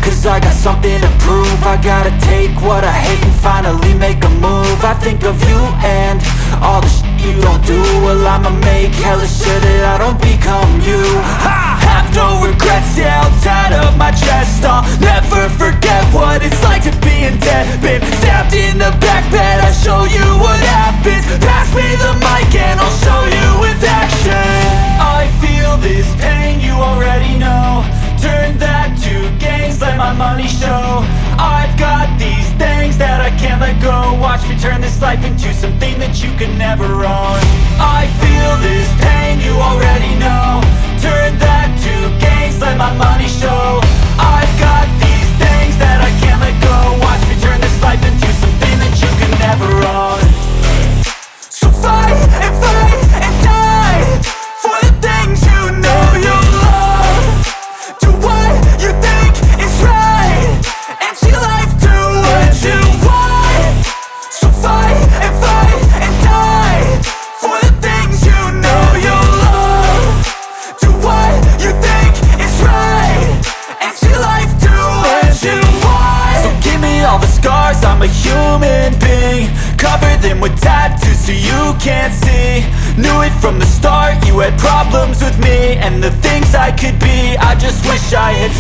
cause I got something to prove. I gotta take what I hate and finally make a move. I think of you and all the shit you don't do. Well, I'ma make hella sure that I don't become you. I have no regrets, yeah, I'll tie up my chest. I'll never forget what it's like to be in debt. Been stabbed in the back bed, I'll show you what happens. Pass me the mic and I'll show you with action. I feel this pain, you already know. Turn that to gains, let my money show. I've got these things that I can't let go. Watch me turn this life into something that you can never own. I feel this pain, you already know. Turn that to gains, let my money show. I've got these things that I can't let go. Watch me turn this life into something that you can never own. So fight and die for the things you know you love. Do what you think is right and see life do what you want. So fight and die for the things you know you love. Do what you think is right and see life do what you want. So give me all the scars, I'm a human being. Cover them with tattoos so you can't see. Knew it from the start, you had problems with me and the things I could be. I just wish I had